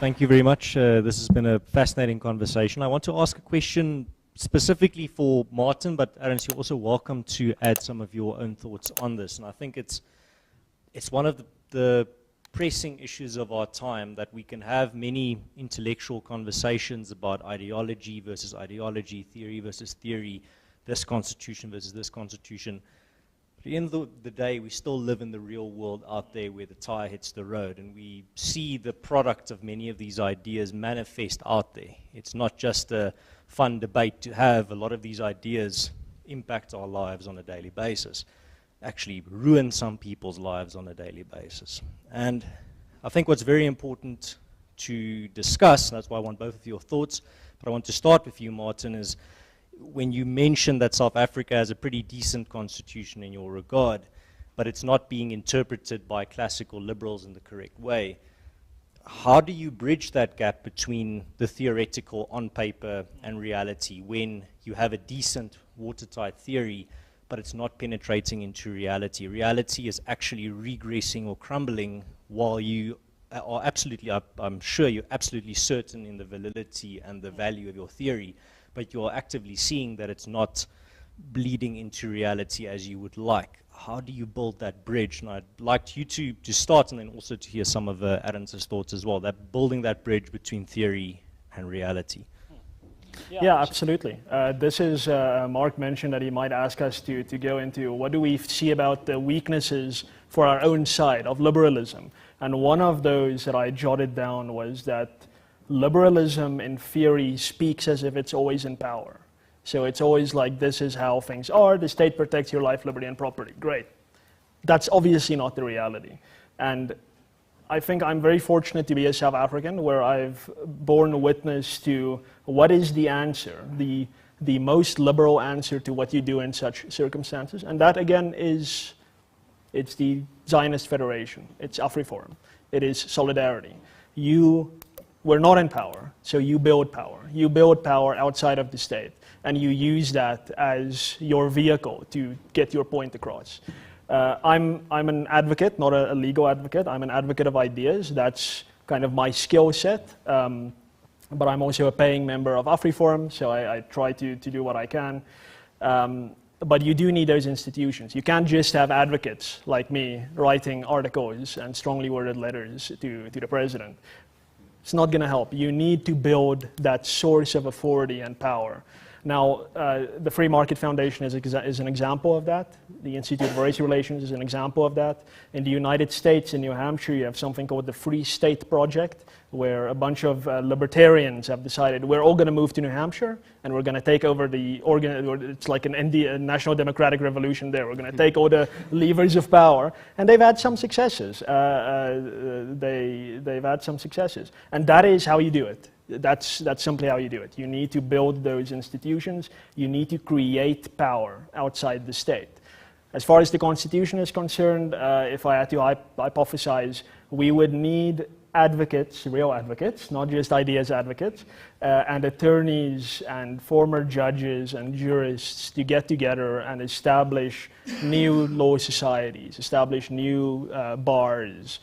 Thank you very much. This has been a fascinating conversation. I want to ask a question specifically for Martin, but Ernst, you're also welcome to add some of your own thoughts on this. And I think it's one of the pressing issues of our time, that we can have many intellectual conversations about ideology versus ideology, theory versus theory, this constitution versus this constitution. But at the end of the day, we still live in the real world out there where the tire hits the road, and we see the product of many of these ideas manifest out there. It's not just a fun debate to have. A lot of these ideas impact our lives on a daily basis, actually ruin some people's lives on a daily basis. And I think what's very important to discuss, and that's why I want both of your thoughts, but I want to start with you, Martin, is when you mentioned that South Africa has a pretty decent constitution in your regard, but it's not being interpreted by classical liberals in the correct way. How do you bridge that gap between the theoretical on paper and reality when you have a decent watertight theory, but it's not penetrating into reality? Reality is actually regressing or crumbling while you are absolutely, I'm sure you're absolutely certain in the validity and the value of your theory, but you're actively seeing that it's not bleeding into reality as you would like. How do you build that bridge? And I'd like you to start, and then also to hear some of Adam's thoughts as well, that building that bridge between theory and reality. Yeah, absolutely. This is, Mark mentioned that he might ask us to go into what do we see about the weaknesses for our own side of liberalism. And one of those that I jotted down was that liberalism in theory speaks as if it's always in power. So it's always like, this is how things are, the state protects your life, liberty, and property. Great. That's obviously not the reality. And I think I'm very fortunate to be a South African, where I've borne witness to what is the answer, the most liberal answer to what you do in such circumstances. And that, again, it's the Zionist Federation. It's AfriForum. It is solidarity. We're not in power, so you build power. You build power outside of the state, and you use that as your vehicle to get your point across. I'm an advocate, not a legal advocate. I'm an advocate of ideas. That's kind of my skill set. But I'm also a paying member of AfriForum, so I try to do what I can. But you do need those institutions. You can't just have advocates like me writing articles and strongly worded letters to the president. It's not going to help. You need to build that source of authority and power. Now, the Free Market Foundation is an example of that. The Institute of Race Relations is an example of that. In the United States, in New Hampshire, you have something called the Free State Project, where a bunch of libertarians have decided we're all going to move to New Hampshire, and we're going to take over it's like a National Democratic Revolution there. We're going to take all the levers of power. And they've had some successes. They've had some successes. And that is how you do it. That's simply how you do it. You need to build those institutions. You need to create power outside the state. As far as the Constitution is concerned, if I had to hypothesize, we would need advocates, real advocates, not just ideas advocates, and attorneys and former judges and jurists to get together and establish new law societies, establish new bars,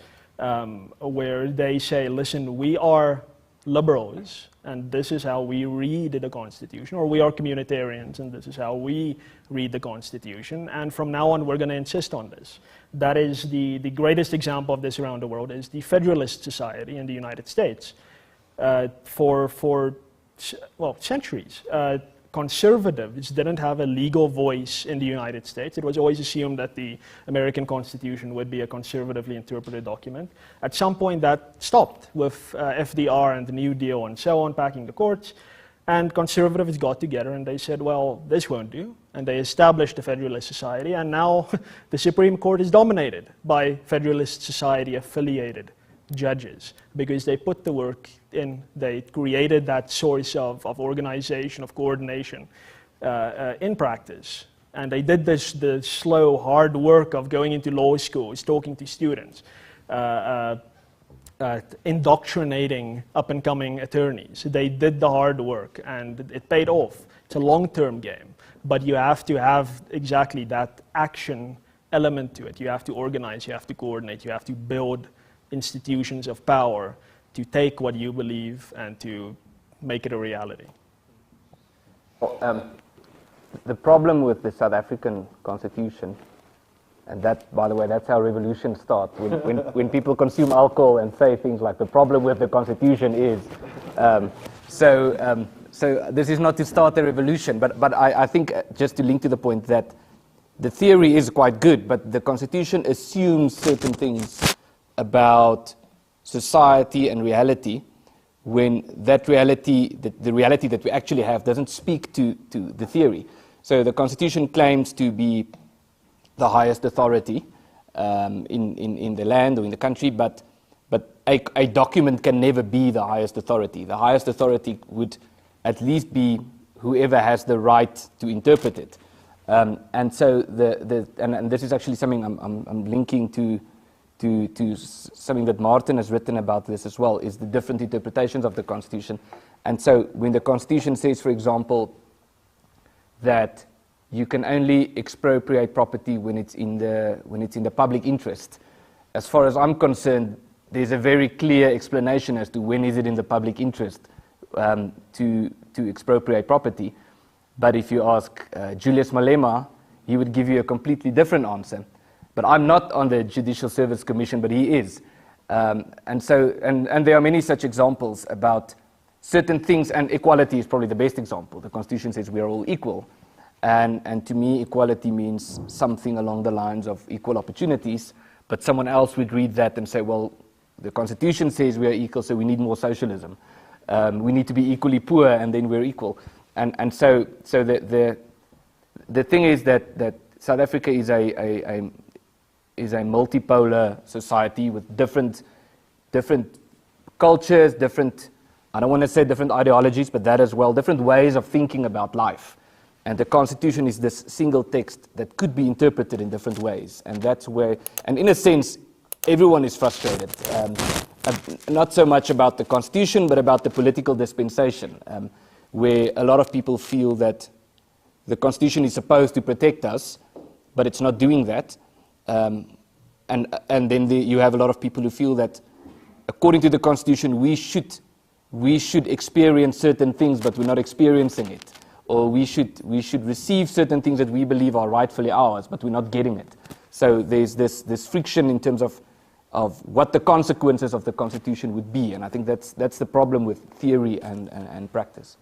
where they say, listen, we are liberals, and this is how we read the Constitution, or we are communitarians, and this is how we read the Constitution, and from now on we're going to insist on this. That is the greatest example of this around the world is the Federalist Society in the United States. For centuries, conservatives didn't have a legal voice in the United States. It was always assumed that the American Constitution would be a conservatively interpreted document. At some point that stopped with FDR and the New Deal and so on, packing the courts. And conservatives got together and they said, well, this won't do. And they established the Federalist Society, and now the Supreme Court is dominated by Federalist Society affiliated judges, because they put the work in, they created that source of organization, of coordination in practice. And they did the slow, hard work of going into law schools, talking to students, indoctrinating up-and-coming attorneys. They did the hard work, and it paid off. It's a long-term game, but you have to have exactly that action element to it. You have to organize, you have to coordinate, you have to build institutions of power take what you believe and to make it a reality? Well, the problem with the South African Constitution, and that, by the way, that's how revolutions start, when people consume alcohol and say things like, the problem with the Constitution is, so this is not to start a revolution, but I think, just to link to the point, that the theory is quite good, but the Constitution assumes certain things about society and reality, when that reality, the reality that we actually have, doesn't speak to the theory. So the Constitution claims to be the highest authority in the land or in the country, but a document can never be the highest authority. The highest authority would at least be whoever has the right to interpret it. And so and this is actually something I'm linking to something that Martin has written about this as well, is the different interpretations of the Constitution. And so when the Constitution says, for example, that you can only expropriate property when it's in the public interest, as far as I'm concerned, there's a very clear explanation as to when is it in the public interest to expropriate property. But if you ask Julius Malema, he would give you a completely different answer. But I'm not on the Judicial Service Commission, but he is. And there are many such examples about certain things, and equality is probably the best example. The Constitution says we are all equal. And to me, equality means something along the lines of equal opportunities, but someone else would read that and say, well, the Constitution says we are equal, so we need more socialism. We need to be equally poor, and then we're equal. And so the thing is that South Africa is a multipolar society with different cultures, I don't want to say different ideologies, but that as well, different ways of thinking about life. And the Constitution is this single text that could be interpreted in different ways. And that's where, and in a sense, everyone is frustrated. Not so much about the Constitution, but about the political dispensation, where a lot of people feel that the Constitution is supposed to protect us, but it's not doing that. And then you have a lot of people who feel that, according to the Constitution, we should experience certain things, but we're not experiencing it. Or we should receive certain things that we believe are rightfully ours, but we're not getting it. So there's this friction in terms of what the consequences of the Constitution would be, and I think that's the problem with theory and practice.